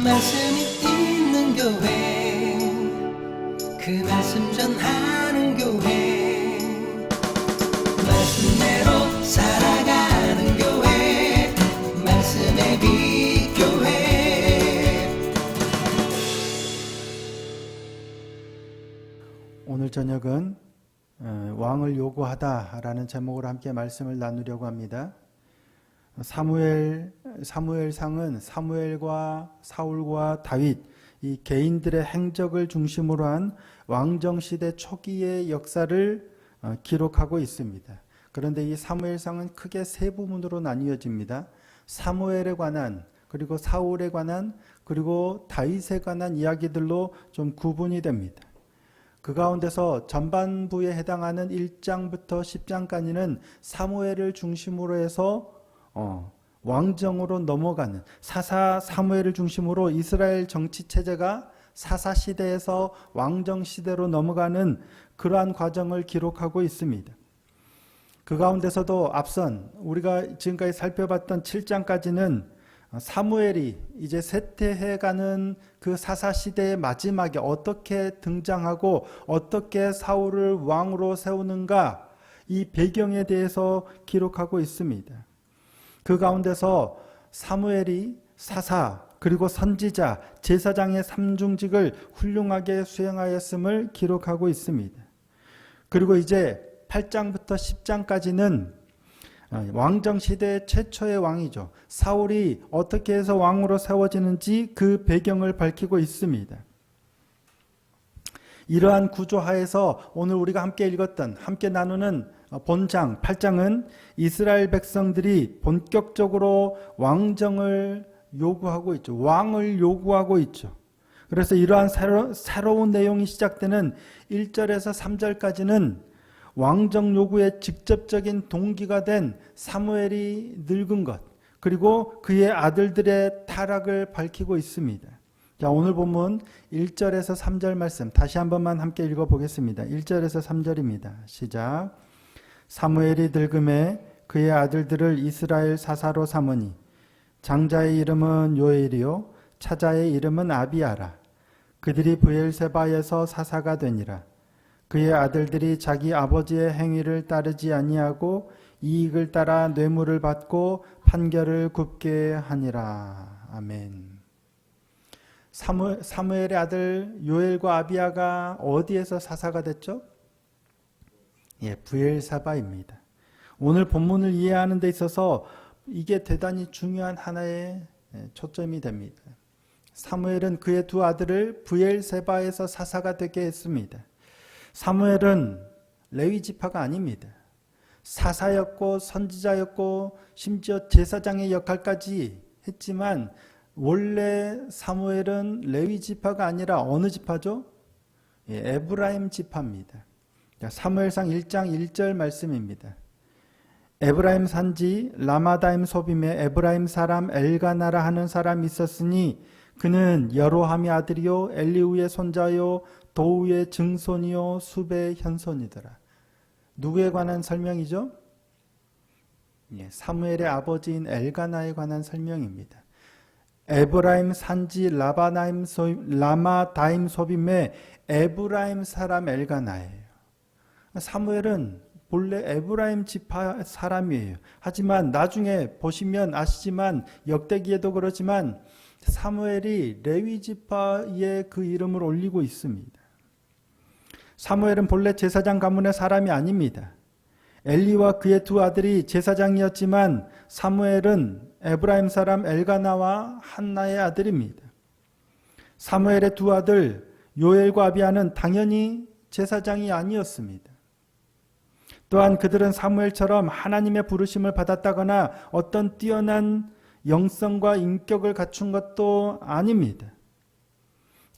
말씀이 있는 교회, 그 말씀 전하는 교회, 말씀대로 살아가는 교회, 말씀의 빛 교회. 오늘 저녁은 왕을 요구하다라는 제목으로 함께 말씀을 나누려고 합니다. 사무엘상은 사무엘과 사울과 다윗 이 개인들의 행적을 중심으로 한 왕정시대 초기의 역사를 기록하고 있습니다. 그런데 이 사무엘상은 크게 세 부분으로 나뉘어집니다. 사무엘에 관한, 그리고 사울에 관한, 그리고 다윗에 관한 이야기들로 좀 구분이 됩니다. 그 가운데서 전반부에 해당하는 1장부터 10장까지는 사무엘을 중심으로 해서 왕정으로 넘어가는, 사사 사무엘을 중심으로 이스라엘 정치체제가 사사시대에서 왕정시대로 넘어가는 그러한 과정을 기록하고 있습니다. 그 가운데서도 앞선 우리가 지금까지 살펴봤던 7장까지는 사무엘이 이제 쇠퇴해가는 그 사사시대의 마지막에 어떻게 등장하고 어떻게 사울을 왕으로 세우는가, 이 배경에 대해서 기록하고 있습니다. 그 가운데서 사무엘이 사사 그리고 선지자, 제사장의 삼중직을 훌륭하게 수행하였음을 기록하고 있습니다. 그리고 이제 8장부터 10장까지는 왕정시대 최초의 왕이죠. 사울이 어떻게 해서 왕으로 세워지는지 그 배경을 밝히고 있습니다. 이러한 구조 하에서 오늘 우리가 함께 읽었던, 함께 나누는 본장 8장은 이스라엘 백성들이 본격적으로 왕정을 요구하고 있죠. 왕을 요구하고 있죠. 그래서 이러한 새로운 내용이 시작되는 1절에서 3절까지는 왕정 요구의 직접적인 동기가 된 사무엘이 늙은 것, 그리고 그의 아들들의 타락을 밝히고 있습니다. 자, 오늘 본문 1절에서 3절 말씀 다시 한 번만 함께 읽어보겠습니다. 1절에서 3절입니다. 시작. 사무엘이 늙음에 그의 아들들을 이스라엘 사사로 삼으니 장자의 이름은 요엘이요 차자의 이름은 아비아라. 그들이 브엘세바에서 사사가 되니라. 그의 아들들이 자기 아버지의 행위를 따르지 아니하고 이익을 따라 뇌물을 받고 판결을 굽게 하니라. 아멘. 사무엘의 아들 요엘과 아비아가 어디에서 사사가 됐죠? 브엘사바입니다. 오늘 본문을 이해하는 데 있어서 이게 대단히 중요한 하나의 초점이 됩니다. 사무엘은 그의 두 아들을 브엘세바에서 사사가 되게 했습니다. 사무엘은 레위 지파가 아닙니다. 사사였고 선지자였고 심지어 제사장의 역할까지 했지만 원래 사무엘은 레위 지파가 아니라 어느 지파죠? 에브라임 지파입니다. 사무엘상 1장 1절 말씀입니다. 에브라임 산지 라마다임 소빔에 에브라임 사람 엘가나라 하는 사람이 있었으니 그는 여로함의 아들이요 엘리우의 손자요 도우의 증손이요 숲의 현손이더라. 누구에 관한 설명이죠? 사무엘의 아버지인 엘가나에 관한 설명입니다. 에브라임 산지 라마다임 소빔의 에브라임 사람 엘가나예요. 사무엘은 본래 에브라임 지파 사람이에요. 하지만 나중에 보시면 아시지만 역대기에도 그렇지만 사무엘이 레위 지파에 그 이름을 올리고 있습니다. 사무엘은 본래 제사장 가문의 사람이 아닙니다. 엘리와 그의 두 아들이 제사장이었지만 사무엘은 에브라임 사람 엘가나와 한나의 아들입니다. 사무엘의 두 아들 요엘과 아비아는 당연히 제사장이 아니었습니다. 또한 그들은 사무엘처럼 하나님의 부르심을 받았다거나 어떤 뛰어난 영성과 인격을 갖춘 것도 아닙니다.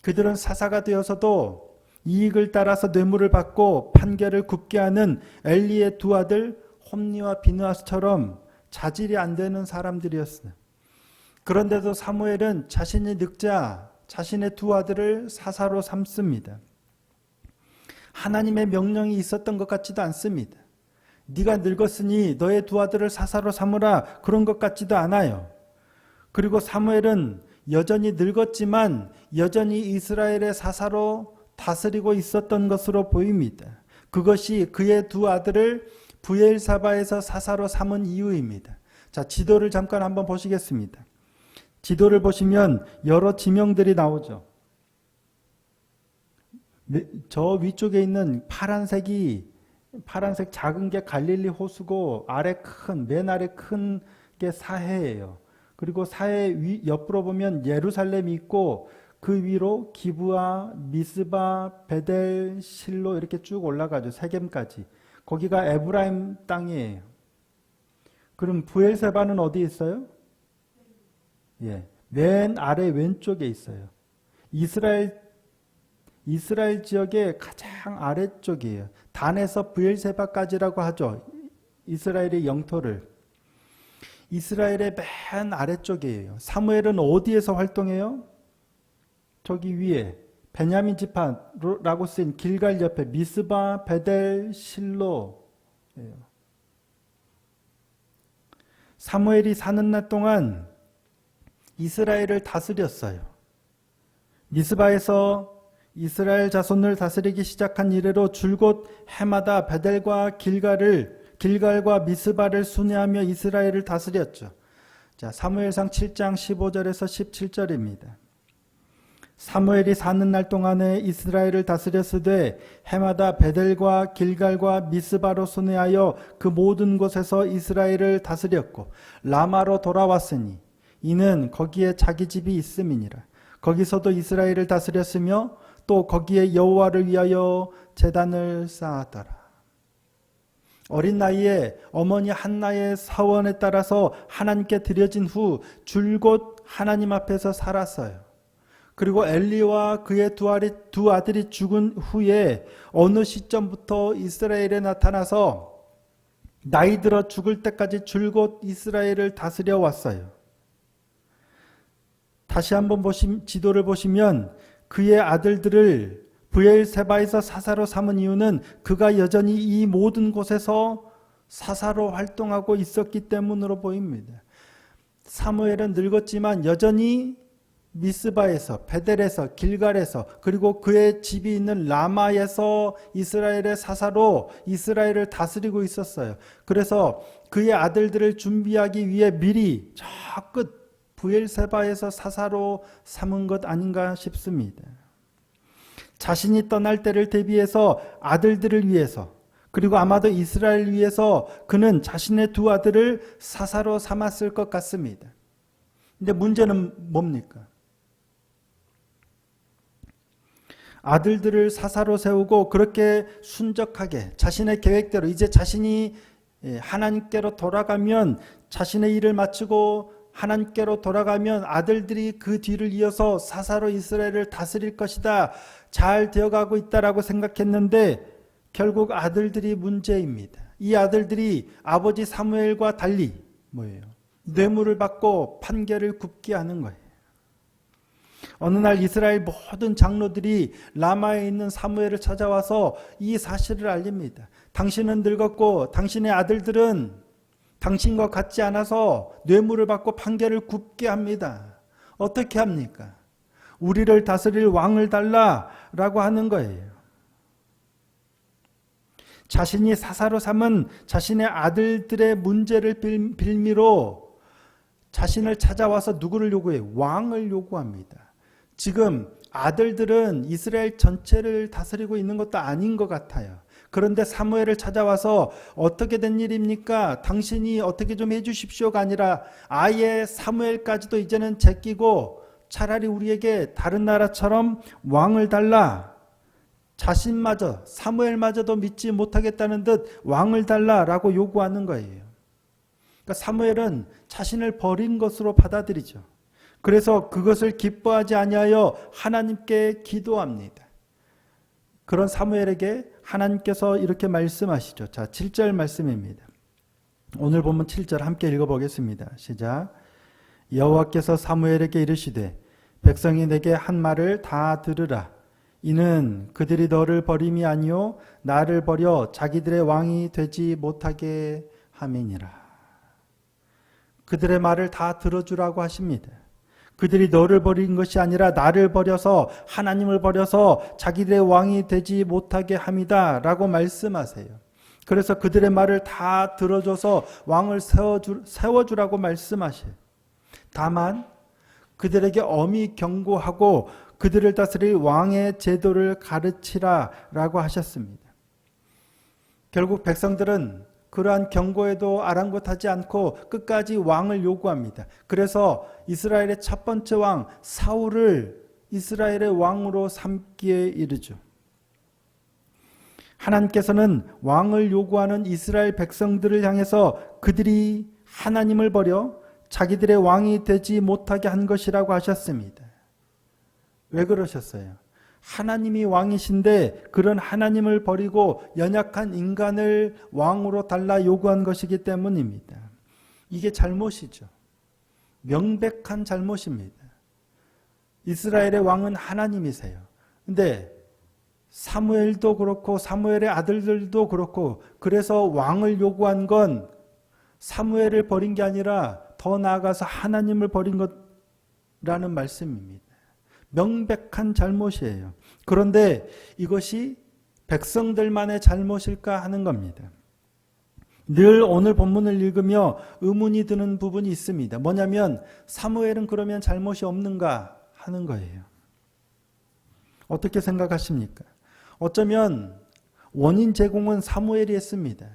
그들은 사사가 되어서도 이익을 따라서 뇌물을 받고 판결을 굽게 하는 엘리의 두 아들 홈니와 비느하스처럼 자질이 안 되는 사람들이었어요. 그런데도 사무엘은 자신이 늙자 자신의 두 아들을 사사로 삼습니다. 하나님의 명령이 있었던 것 같지도 않습니다. 네가 늙었으니 너의 두 아들을 사사로 삼으라, 그런 것 같지도 않아요. 그리고 사무엘은 여전히 늙었지만 여전히 이스라엘의 사사로 다스리고 있었던 것으로 보입니다. 그것이 그의 두 아들을 브엘사바에서 사사로 삼은 이유입니다. 자, 지도를 잠깐 한번 보시겠습니다. 지도를 보시면 여러 지명들이 나오죠. 저 위쪽에 있는 파란색 작은 게 갈릴리 호수고 맨 아래 큰 게 사해예요. 그리고 사해 옆으로 보면 예루살렘이 있고 그 위로 기브아, 미스바, 베델, 실로 이렇게 쭉 올라가죠. 세겜까지. 거기가 에브라임 땅이에요. 그럼 브엘세바는 어디 있어요? 예, 맨 아래 왼쪽에 있어요. 이스라엘 지역의 가장 아래쪽이에요. 단에서 브엘세바까지라고 하죠. 이스라엘의 영토를. 이스라엘의 맨 아래쪽이에요. 사무엘은 어디에서 활동해요? 저기 위에 베냐민 지파라고 쓰인 길갈 옆에 미스바, 베델, 실로예요. 사무엘이 사는 날 동안 이스라엘을 다스렸어요. 미스바에서 이스라엘 자손을 다스리기 시작한 이래로 줄곧 해마다 베델과 길갈과 미스바를 순회하며 이스라엘을 다스렸죠. 자, 사무엘상 7장 15절에서 17절입니다. 사무엘이 사는 날 동안에 이스라엘을 다스렸으되 해마다 베델과 길갈과 미스바로 순회하여 그 모든 곳에서 이스라엘을 다스렸고 라마로 돌아왔으니 이는 거기에 자기 집이 있음이니라. 거기서도 이스라엘을 다스렸으며 또 거기에 여호와를 위하여 제단을 쌓았더라. 어린 나이에 어머니 한나의 사원에 따라서 하나님께 드려진 후 줄곧 하나님 앞에서 살았어요. 그리고 엘리와 그의 두 아들이 죽은 후에 어느 시점부터 이스라엘에 나타나서 나이 들어 죽을 때까지 줄곧 이스라엘을 다스려 왔어요. 다시 한번 지도를 보시면 그의 아들들을 브엘세바에서 사사로 삼은 이유는 그가 여전히 이 모든 곳에서 사사로 활동하고 있었기 때문으로 보입니다. 사무엘은 늙었지만 여전히 미스바에서, 베델에서, 길갈에서, 그리고 그의 집이 있는 라마에서 이스라엘의 사사로 이스라엘을 다스리고 있었어요. 그래서 그의 아들들을 준비하기 위해 미리 저 끝 브엘세바에서 사사로 삼은 것 아닌가 싶습니다. 자신이 떠날 때를 대비해서 아들들을 위해서, 그리고 아마도 이스라엘을 위해서 그는 자신의 두 아들을 사사로 삼았을 것 같습니다. 근데 문제는 뭡니까? 아들들을 사사로 세우고 그렇게 순적하게 자신의 계획대로 이제 자신이 하나님께로 돌아가면, 자신의 일을 마치고 하나님께로 돌아가면 아들들이 그 뒤를 이어서 사사로 이스라엘을 다스릴 것이다, 잘 되어가고 있다라고 생각했는데 결국 아들들이 문제입니다. 이 아들들이 아버지 사무엘과 달리 뭐예요? 뇌물을 받고 판결을 굽게 하는 거예요. 어느 날 이스라엘 모든 장로들이 라마에 있는 사무엘을 찾아와서 이 사실을 알립니다. 당신은 늙었고 당신의 아들들은 당신과 같지 않아서 뇌물을 받고 판결을 굽게 합니다. 어떻게 합니까? 우리를 다스릴 왕을 달라라고 하는 거예요. 자신이 사사로 삼은 자신의 아들들의 문제를 빌미로 자신을 찾아와서 누구를 요구해요? 왕을 요구합니다. 지금 아들들은 이스라엘 전체를 다스리고 있는 것도 아닌 것 같아요. 그런데 사무엘을 찾아와서 어떻게 된 일입니까? 당신이 어떻게 좀 해주십시오가 아니라 아예 사무엘까지도 이제는 제끼고 차라리 우리에게 다른 나라처럼 왕을 달라. 자신마저, 사무엘마저도 믿지 못하겠다는 듯 왕을 달라라고 요구하는 거예요. 그러니까 사무엘은 자신을 버린 것으로 받아들이죠. 그래서 그것을 기뻐하지 아니하여 하나님께 기도합니다. 그런 사무엘에게 하나님께서 이렇게 말씀하시죠. 자, 7절 말씀입니다. 오늘 본문 7절 함께 읽어보겠습니다. 시작. 여호와께서 사무엘에게 이르시되 백성이 내게 한 말을 다 들으라. 이는 그들이 너를 버림이 아니요 나를 버려 자기들의 왕이 되지 못하게 함이니라. 그들의 말을 다 들어주라고 하십니다. 그들이 너를 버린 것이 아니라 나를 버려서 하나님을 버려서 자기들의 왕이 되지 못하게 함이다 라고 말씀하세요. 그래서 그들의 말을 다 들어줘서 왕을 세워주라고 말씀하셔요. 다만 그들에게 엄히 경고하고 그들을 다스릴 왕의 제도를 가르치라 라고 하셨습니다. 결국 백성들은 그러한 경고에도 아랑곳하지 않고 끝까지 왕을 요구합니다. 그래서 이스라엘의 첫 번째 왕 사울을 이스라엘의 왕으로 삼기에 이르죠. 하나님께서는 왕을 요구하는 이스라엘 백성들을 향해서 그들이 하나님을 버려 자기들의 왕이 되지 못하게 한 것이라고 하셨습니다. 왜 그러셨어요? 하나님이 왕이신데 그런 하나님을 버리고 연약한 인간을 왕으로 달라 요구한 것이기 때문입니다. 이게 잘못이죠. 명백한 잘못입니다. 이스라엘의 왕은 하나님이세요. 근데 사무엘도 그렇고 사무엘의 아들들도 그렇고 그래서 왕을 요구한 건 사무엘을 버린 게 아니라 더 나아가서 하나님을 버린 것라는 말씀입니다. 명백한 잘못이에요. 그런데 이것이 백성들만의 잘못일까 하는 겁니다. 늘 오늘 본문을 읽으며 의문이 드는 부분이 있습니다. 뭐냐면 사무엘은 그러면 잘못이 없는가 하는 거예요. 어떻게 생각하십니까? 어쩌면 원인 제공은 사무엘이 했습니다.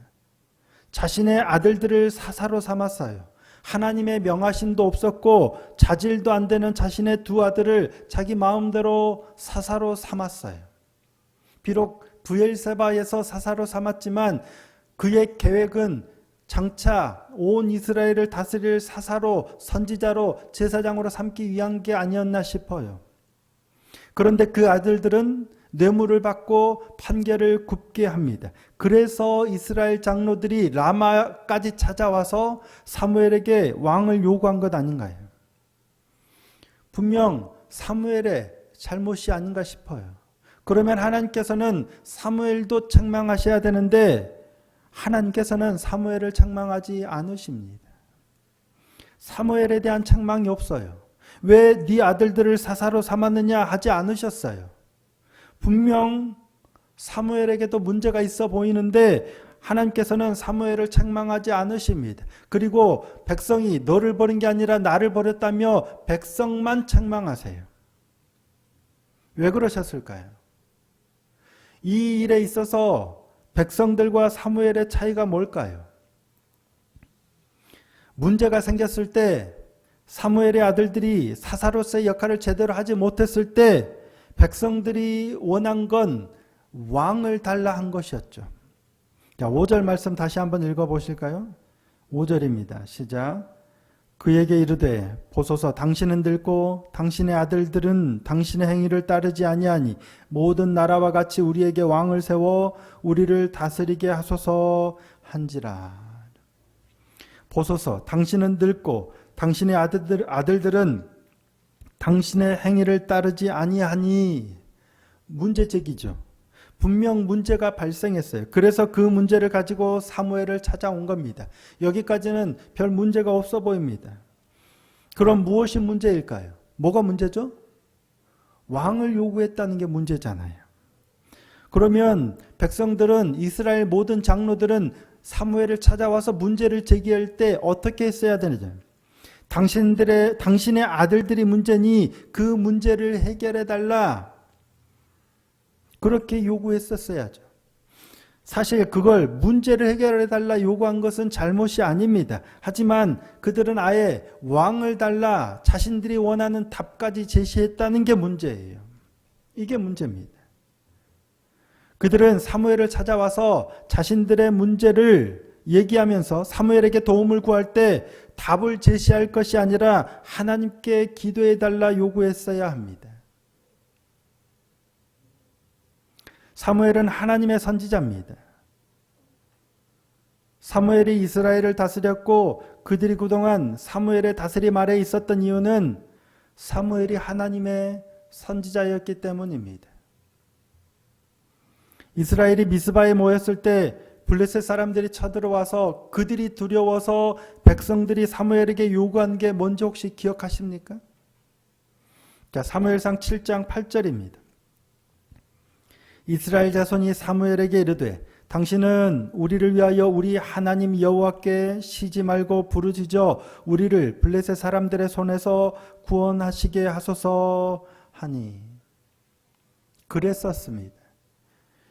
자신의 아들들을 사사로 삼았어요. 하나님의 명하심도 없었고 자질도 안 되는 자신의 두 아들을 자기 마음대로 사사로 삼았어요. 비록 브엘세바에서 사사로 삼았지만 그의 계획은 장차 온 이스라엘을 다스릴 사사로 선지자로 제사장으로 삼기 위한 게 아니었나 싶어요. 그런데 그 아들들은 뇌물을 받고 판결을 굽게 합니다. 그래서 이스라엘 장로들이 라마까지 찾아와서 사무엘에게 왕을 요구한 것 아닌가요? 분명 사무엘의 잘못이 아닌가 싶어요. 그러면 하나님께서는 사무엘도 책망하셔야 되는데 하나님께서는 사무엘을 책망하지 않으십니다. 사무엘에 대한 책망이 없어요. 왜 네 아들들을 사사로 삼았느냐 하지 않으셨어요. 분명 사무엘에게도 문제가 있어 보이는데 하나님께서는 사무엘을 책망하지 않으십니다. 그리고 백성이 너를 버린 게 아니라 나를 버렸다며 백성만 책망하세요. 왜 그러셨을까요? 이 일에 있어서 백성들과 사무엘의 차이가 뭘까요? 문제가 생겼을 때 사무엘의 아들들이 사사로서의 역할을 제대로 하지 못했을 때 백성들이 원한 건 왕을 달라 한 것이었죠. 자, 5절 말씀 다시 한번 읽어보실까요? 5절입니다. 시작. 그에게 이르되 보소서 당신은 늙고 당신의 아들들은 당신의 행위를 따르지 아니하니 모든 나라와 같이 우리에게 왕을 세워 우리를 다스리게 하소서 한지라. 보소서 당신은 늙고 당신의 아들들은 당신의 행위를 따르지 아니하니. 문제 제기죠. 분명 문제가 발생했어요. 그래서 그 문제를 가지고 사무엘을 찾아온 겁니다. 여기까지는 별 문제가 없어 보입니다. 그럼 무엇이 문제일까요? 뭐가 문제죠? 왕을 요구했다는 게 문제잖아요. 그러면 백성들은 이스라엘 모든 장로들은 사무엘을 찾아와서 문제를 제기할 때 어떻게 했어야 되느냐? 당신의 아들들이 문제니 그 문제를 해결해 달라. 그렇게 요구했었어야죠. 사실 그걸 문제를 해결해 달라 요구한 것은 잘못이 아닙니다. 하지만 그들은 아예 왕을 달라 자신들이 원하는 답까지 제시했다는 게 문제예요. 이게 문제입니다. 그들은 사무엘을 찾아와서 자신들의 문제를 얘기하면서 사무엘에게 도움을 구할 때 답을 제시할 것이 아니라 하나님께 기도해 달라 요구했어야 합니다. 사무엘은 하나님의 선지자입니다. 사무엘이 이스라엘을 다스렸고 그들이 그동안 사무엘의 다스림 아래에 있었던 이유는 사무엘이 하나님의 선지자였기 때문입니다. 이스라엘이 미스바에 모였을 때 블레셋 사람들이 쳐들어와서 그들이 두려워서 백성들이 사무엘에게 요구한 게 뭔지 혹시 기억하십니까? 자, 사무엘상 7장 8절입니다. 이스라엘 자손이 사무엘에게 이르되 당신은 우리를 위하여 우리 하나님 여호와께 쉬지 말고 부르짖어 우리를 블레셋 사람들의 손에서 구원하시게 하소서 하니. 그랬었습니다.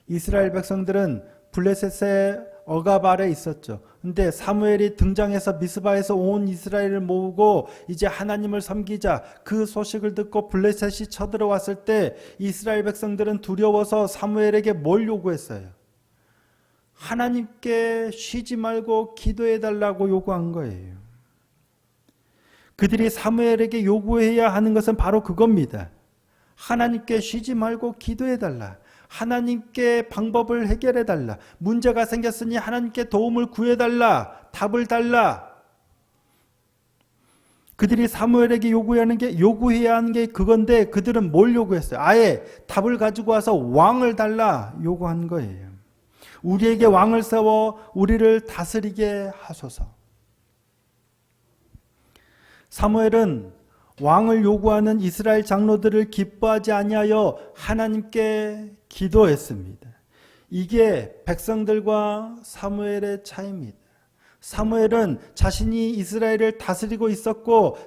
이스라엘 백성들은 블레셋의 억압 아래 있었죠. 근데 사무엘이 등장해서 미스바에서 온 이스라엘을 모으고 이제 하나님을 섬기자, 그 소식을 듣고 블레셋이 쳐들어왔을 때 이스라엘 백성들은 두려워서 사무엘에게 뭘 요구했어요? 하나님께 쉬지 말고 기도해 달라고 요구한 거예요. 그들이 사무엘에게 요구해야 하는 것은 바로 그겁니다. 하나님께 쉬지 말고 기도해 달라. 하나님께 방법을 해결해 달라. 문제가 생겼으니 하나님께 도움을 구해 달라. 답을 달라. 그들이 사무엘에게 요구해야 하는 게 그건데 그들은 뭘 요구했어요? 아예 답을 가지고 와서 왕을 달라 요구한 거예요. 우리에게 왕을 세워 우리를 다스리게 하소서. 사무엘은 왕을 요구하는 이스라엘 장로들을 기뻐하지 아니하여 하나님께 기도했습니다. 이게 백성들과 사무엘의 차이입니다. 사무엘은 자신이 이스라엘을 다스리고 있었고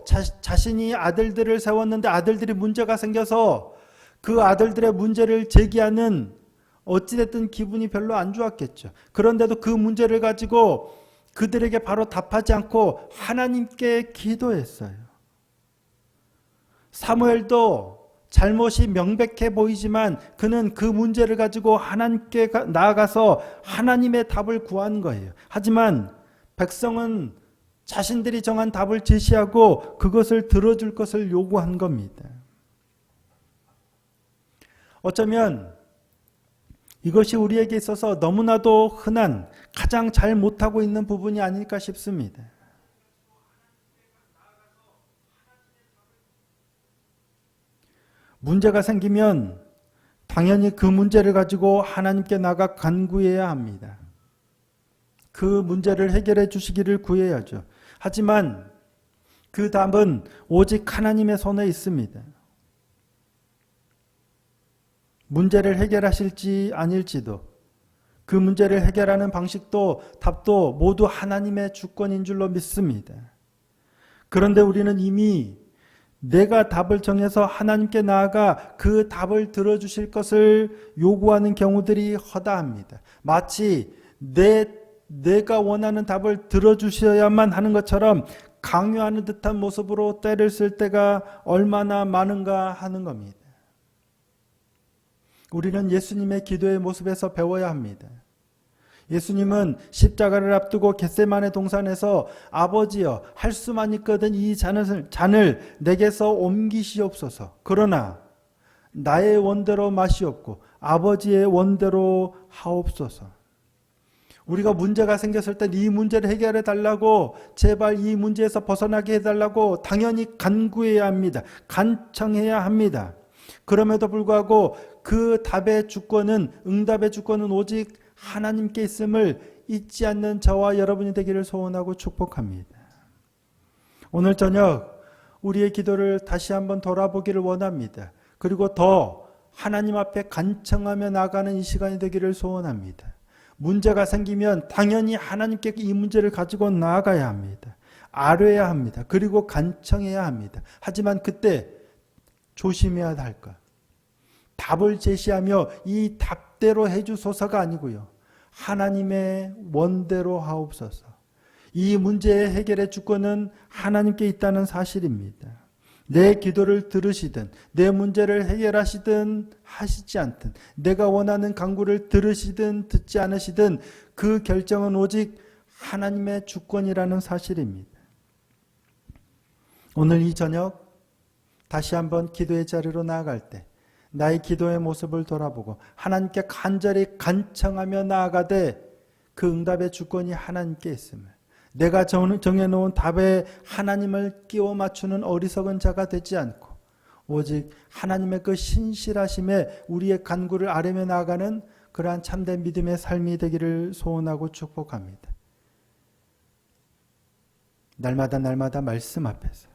자신이 아들들을 세웠는데 아들들이 문제가 생겨서 그 아들들의 문제를 제기하는, 어찌됐든 기분이 별로 안 좋았겠죠. 그런데도 그 문제를 가지고 그들에게 바로 답하지 않고 하나님께 기도했어요. 사무엘도 잘못이 명백해 보이지만 그는 그 문제를 가지고 하나님께 나아가서 하나님의 답을 구한 거예요. 하지만 백성은 자신들이 정한 답을 제시하고 그것을 들어줄 것을 요구한 겁니다. 어쩌면 이것이 우리에게 있어서 너무나도 흔한, 가장 잘 못하고 있는 부분이 아닐까 싶습니다. 문제가 생기면 당연히 그 문제를 가지고 하나님께 나가 간구해야 합니다. 그 문제를 해결해 주시기를 구해야죠. 하지만 그 답은 오직 하나님의 손에 있습니다. 문제를 해결하실지 아닐지도, 그 문제를 해결하는 방식도 답도 모두 하나님의 주권인 줄로 믿습니다. 그런데 우리는 이미 내가 답을 정해서 하나님께 나아가 그 답을 들어주실 것을 요구하는 경우들이 허다합니다. 마치 내가 원하는 답을 들어주셔야만 하는 것처럼 강요하는 듯한 모습으로 때를 쓸 때가 얼마나 많은가 하는 겁니다. 우리는 예수님의 기도의 모습에서 배워야 합니다. 예수님은 십자가를 앞두고 겟세마네 동산에서 아버지여, 할 수만 있거든 이 잔을 내게서 옮기시옵소서. 그러나 나의 원대로 마시옵고 아버지의 원대로 하옵소서. 우리가 문제가 생겼을 때 이 문제를 해결해 달라고, 제발 이 문제에서 벗어나게 해달라고 당연히 간구해야 합니다. 간청해야 합니다. 그럼에도 불구하고 그 답의 주권은, 응답의 주권은 오직 하나님께 있음을 잊지 않는 저와 여러분이 되기를 소원하고 축복합니다. 오늘 저녁 우리의 기도를 다시 한번 돌아보기를 원합니다. 그리고 더 하나님 앞에 간청하며 나가는 이 시간이 되기를 소원합니다. 문제가 생기면 당연히 하나님께 이 문제를 가지고 나아가야 합니다. 아뢰야 합니다. 그리고 간청해야 합니다. 하지만 그때 조심해야 할 것, 답을 제시하며 이 답대로 해주소서가 아니고요, 하나님의 원대로 하옵소서. 이 문제의 해결의 주권은 하나님께 있다는 사실입니다. 내 기도를 들으시든 내 문제를 해결하시든 하시지 않든, 내가 원하는 간구를 들으시든 듣지 않으시든 그 결정은 오직 하나님의 주권이라는 사실입니다. 오늘 이 저녁 다시 한번 기도의 자리로 나아갈 때 나의 기도의 모습을 돌아보고 하나님께 간절히 간청하며 나아가되 그 응답의 주권이 하나님께 있음을, 내가 정해놓은 답에 하나님을 끼워 맞추는 어리석은 자가 되지 않고 오직 하나님의 그 신실하심에 우리의 간구를 아뢰며 나아가는 그러한 참된 믿음의 삶이 되기를 소원하고 축복합니다. 날마다 말씀 앞에서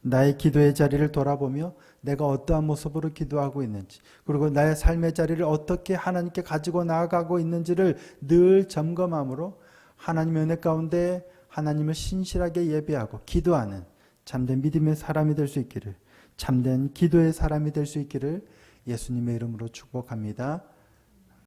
나의 기도의 자리를 돌아보며 내가 어떠한 모습으로 기도하고 있는지, 그리고 나의 삶의 자리를 어떻게 하나님께 가지고 나아가고 있는지를 늘 점검함으로 하나님의 은혜 가운데 하나님을 신실하게 예배하고 기도하는 참된 믿음의 사람이 될 수 있기를, 참된 기도의 사람이 될 수 있기를 예수님의 이름으로 축복합니다.